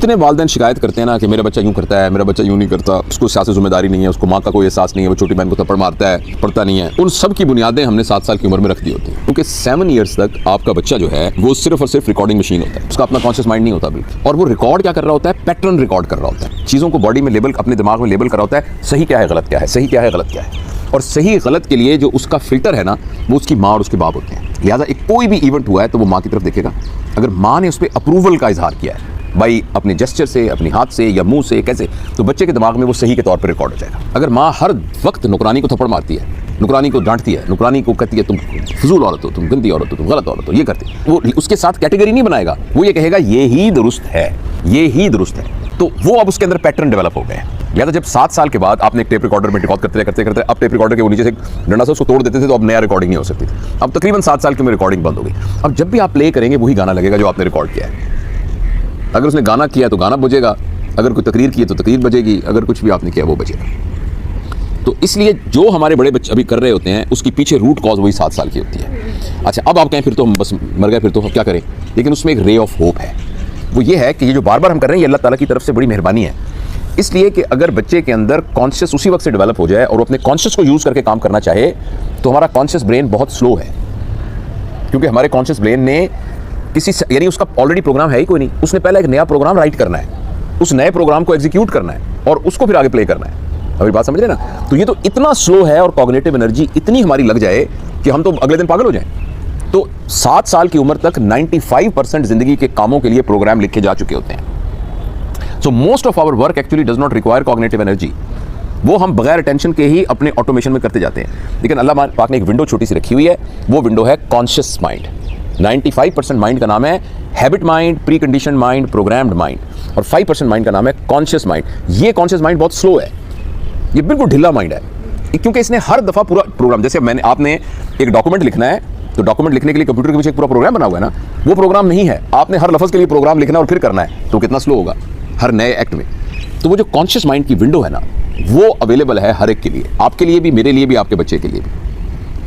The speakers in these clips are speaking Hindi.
इतने वालिदैन शिकायत करते हैं ना कि मेरा बच्चा यूँ करता है, मेरा बच्चा यूँ नहीं करता, उसको सियासी जिम्मेदारी नहीं है, उसको माँ का कोई एहसास नहीं है, वो छोटी बहन को थप्पड़ मारता है, पढ़ता नहीं है। उन सब की बुनियादें हमने 7 साल की उम्र में रख दी होती हैं, क्योंकि 7 ईयर्स तक आपका बच्चा जो है वो सिर्फ और सिर्फ रिकॉर्डिंग मशीन होता है, उसका अपना कॉन्शियस माइंड नहीं होता बिल्कुल। और वो रिकॉर्ड क्या कर रहा होता है, पैटर्न रिकॉर्ड कर रहा होता है, चीज़ों को बॉडी में लेबल, अपने दिमाग में लेबल कर रहा होता है, सही क्या है गलत क्या है, सही क्या है गलत क्या है। और सही गलत के लिए जो उसका फिल्टर है ना, वो उसकी माँ और उसके बाप होते हैं। लिहाजा एक कोई भी इवेंट हुआ है तो वो माँ की तरफ देखेगा, अगर माँ ने उस पर अप्रूवल का इजहार किया है भाई अपने जेस्चर से, अपने हाथ से या मुंह से, कैसे, तो बच्चे के दिमाग में वो सही के तौर पर रिकॉर्ड हो जाएगा। अगर माँ हर वक्त नुकरानी को थप्पड़ मारती है, नुकरानी को डांटती है, नुकरानी को कहती है तुम फजूल औरत हो, तुम गंदी औरत हो, तुम गलत औरत हो, ये करती है, वो उसके साथ कैटेगरी नहीं बनाएगा, वो ये कहेगा ये ही दुरुस्त है, ये ही दुरुस्त है। तो वो अब उसके अंदर पैटर्न डेवलप हो गए हैं। लिहाजा जब 7 साल के बाद आपने एक टेप रिकॉर्डर में रिकॉर्ड करते अब टेप रिकॉर्डर के वो नीचे से डंडा से उसको तोड़ देते थे, तो अब नया रिकॉर्डिंग नहीं हो सकती थी। अब तकरीबन 7 साल की में रिकॉर्डिंग बंद हो गई। अब जब भी आप प्ले करेंगे वही गाना लगेगा जो आपने रिकॉर्ड किया है। अगर उसने गाना किया तो गाना बजेगा, अगर कोई तकरीर की है तो तकरीर बजेगी, अगर कुछ भी आपने किया वो बजेगा। तो इसलिए जो हमारे बड़े बच्चे अभी कर रहे होते हैं उसकी पीछे रूट कॉज वही 7 साल की होती है। अच्छा, अब आप कहें फिर तो हम बस मर गए, फिर तो क्या करें, लेकिन उसमें एक रे ऑफ होप है। वो ये है कि ये जो बार बार हम कर रहे हैं ये अल्लाह ताला की तरफ से बड़ी मेहरबानी है, इसलिए कि अगर बच्चे के अंदर कॉन्शियस उसी वक्त से डेवलप हो जाए और वो अपने कॉन्शियस को यूज़ करके काम करना चाहे, तो हमारा कॉन्शियस ब्रेन बहुत स्लो है, क्योंकि हमारे कॉन्शियस ब्रेन ने यानी उसका ऑलरेडी प्रोग्राम है ही कोई नहीं, उसने पहले एक नया प्रोग्राम राइट करना है, उस नए प्रोग्राम को एग्जीक्यूट करना है और उसको फिर आगे प्ले करना है। अभी बात समझ रहे ना? तो ये तो इतना स्लो है और कॉग्निटिव एनर्जी इतनी हमारी लग जाए कि हम तो अगले दिन पागल हो जाएं। तो 7 साल की उम्र तक 95% जिंदगी के कामों के लिए प्रोग्राम लिखे जा चुके होते हैं। So most of our work actually does not require cognitive energy, वो हम बगैर टेंशन के ही अपने ऑटोमेशन में करते जाते हैं। लेकिन अल्लाह पाक ने एक विंडो छोटी सी रखी हुई है, वो विंडो है कॉन्शियस माइंड। 95% माइंड का नाम है habit mind, pre condition mind, programmed mind, और 5% माइंड का नाम है कॉन्शियस माइंड। ये कॉन्शियस माइंड बहुत स्लो है, ये बिल्कुल ढिल्ला माइंड है, क्योंकि इसने हर दफ़ा पूरा प्रोग्राम, जैसे आपने एक डॉक्यूमेंट लिखना है तो डॉक्यूमेंट लिखने के लिए कंप्यूटर के पीछे एक पूरा प्रोग्राम बना हुआ है ना, वो प्रोग्राम नहीं है। आपने हर लफ्ज़ के लिए प्रोग्राम लिखना और फिर करना है, तो कितना स्लो होगा हर नए एक्ट में। तो वो जो कॉन्शियस माइंड की विंडो है ना, वो अवेलेबल है हर एक के लिए, आपके लिए भी, मेरे लिए भी, आपके बच्चे के लिए भी।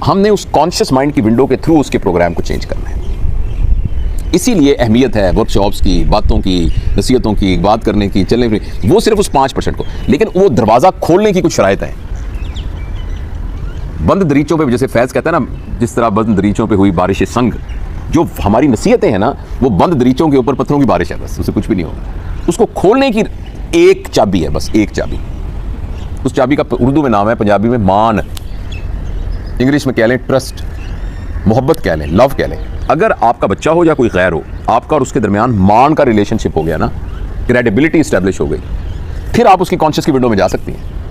हमने उस कॉन्शियस माइंड की विंडो के थ्रू उसके प्रोग्राम को चेंज करना है। इसीलिए अहमियत है वर्कशॉप्स की, बातों की, नसीहतों की, बात करने की, चलने की, वो सिर्फ उस 5% को। लेकिन वो दरवाज़ा खोलने की कुछ शराइत हैं। बंद दरीचों पे, जैसे फैज़ कहता है ना, जिस तरह बंद दरीचों पे हुई बारिश संग, जो हमारी नसीहतें हैं ना, वो बंद दरीचों के ऊपर पत्थरों की बारिश है, बस उससे कुछ भी नहीं होगा। उसको खोलने की एक चाबी है, बस एक चाबी। उस चाबी का उर्दू में नाम है, पंजाबी में मान, इंग्लिश में कह लें ट्रस्ट, मोहब्बत कह लें, लव कह लें। अगर आपका बच्चा हो या कोई गैर हो, आपका और उसके दरमियान मान का रिलेशनशिप हो गया ना, क्रेडिबिलिटी इस्टेब्लिश हो गई, फिर आप उसकी कॉन्शियस की विंडो में जा सकती हैं।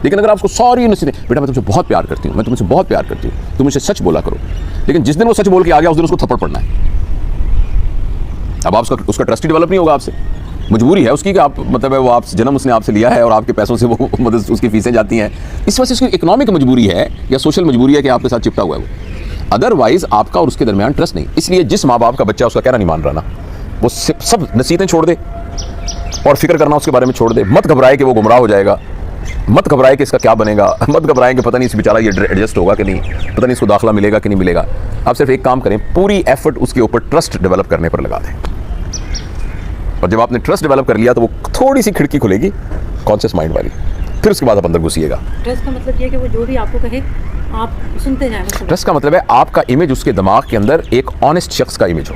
लेकिन अगर आप उसको सारी नसीहतें, बेटा मैं तुमसे बहुत प्यार करती हूँ, मैं तुमसे बहुत प्यार करती हूँ, तुम मुझसे सच बोला करो, लेकिन जिस दिन वो सच बोल के आ गया उस दिन उसको थप्पड़ पड़ना है। अब आप उसका ट्रस्ट ही डेवलप नहीं होगा आपसे, मजबूरी है उसकी कि आप, मतलब है वो आप जन्म उसने आपसे लिया है और आपके पैसों से वो मदद, उसकी फीसें जाती हैं, इस वजह से उसकी इकोनॉमिक मजबूरी है या सोशल मजबूरी है कि आपके साथ चिपटा हुआ है वो। अदरवाइज आपका और उसके दरमियान ट्रस्ट नहीं। इसलिए जिस माँ बाप का बच्चा उसका कहना नहीं मान रहा ना, वो सब नसीहतें छोड़ दे और फिक्र करना उसके बारे में छोड़ दे। मत घबराए कि वो गुमराह हो जाएगा, मत घबराए कि इसका क्या बनेगा, मत घबराए कि पता नहीं इस बेचारा ये एडजस्ट होगा कि नहीं, पता नहीं इसको दाखिला मिलेगा कि नहीं मिलेगा। आप सिर्फ एक काम करें, पूरी एफर्ट उसके ऊपर ट्रस्ट डेवलप करने पर लगा दें, और जब आपने ट्रस्ट डेवलप कर लिया तो वो थोड़ी सी खिड़की खुलेगी कॉन्शियस माइंड वाली, फिर उसके बाद आप अंदर घुसिएगा। ट्रस्ट का मतलब ये कि वो जो भी आपको कहे आप सुनते जाएं। ट्रस्ट का मतलब है आपका इमेज उसके दिमाग के अंदर एक ऑनेस्ट शख्स का इमेज हो।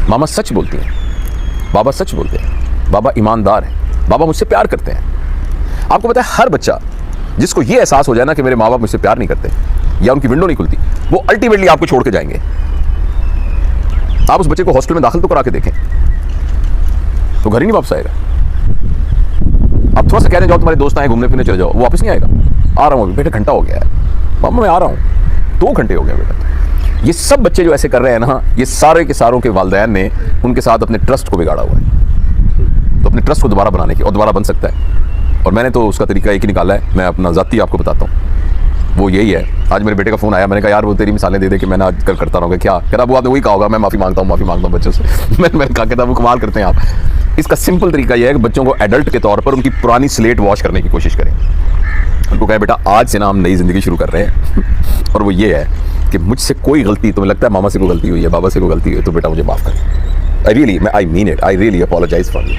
मामा सच बोलती हैं, बाबा सच बोलते हैं, बाबा ईमानदार है, बाबा मुझसे प्यार करते हैं। आपको पता है हर बच्चा जिसको ये एहसास हो जाए ना कि मेरे माँ बाप मुझसे प्यार नहीं करते या उनकी विंडो नहीं खुलती, वो अल्टीमेटली आपको छोड़ के जाएंगे। आप उस बच्चे को हॉस्टल में दाखिल तो करा के देखें, तो घर ही नहीं वापस आएगा। आप थोड़ा सा कह रहे जाओ तुम्हारे दोस्त आए घूमने फिरने चले जाओ, वो वापस नहीं आएगा। आ रहा हूँ अभी बेटा, घंटा हो गया है, मामा मैं आ रहा हूँ, 2 घंटे हो गया बेटा। ये सब बच्चे जो ऐसे कर रहे हैं ना, ये सारे के सारों के वालिदैन ने उनके साथ अपने ट्रस्ट को बिगाड़ा हुआ है। तो अपने ट्रस्ट को दोबारा बनाने की, और दोबारा बन सकता है, और मैंने तो उसका तरीका एक ही निकाला है, मैं अपना ज़ाती आपको बताता हूँ, वो यही है। आज मेरे बेटे का फ़ोन आया, मैंने कहा यार वो तेरी मिसालें दे दे कि मैं आज कल करता रहूँगा, क्या कह रहा वो आपने वही कहा होगा, मैं माफ़ी मांगता हूँ बच्चों से। मैंने कहा कहता वो कमाल करते हैं आप। इसका सिंपल तरीका यह है कि बच्चों को एडल्ट के तौर पर उनकी पुरानी स्लेट वॉश करने की कोशिश करें। उनको कहें बेटा आज से ना हम नई ज़िंदगी शुरू कर रहे हैं, और वो ये है कि मुझसे कोई गलती, तुम्हें लगता है मामा से कोई गलती हुई है, बाबा से कोई गलती हुई है, तो बेटा मुझे माफ़ कर। I mean it. I really apologize for you.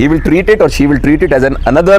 He will treat it or she will treat it as another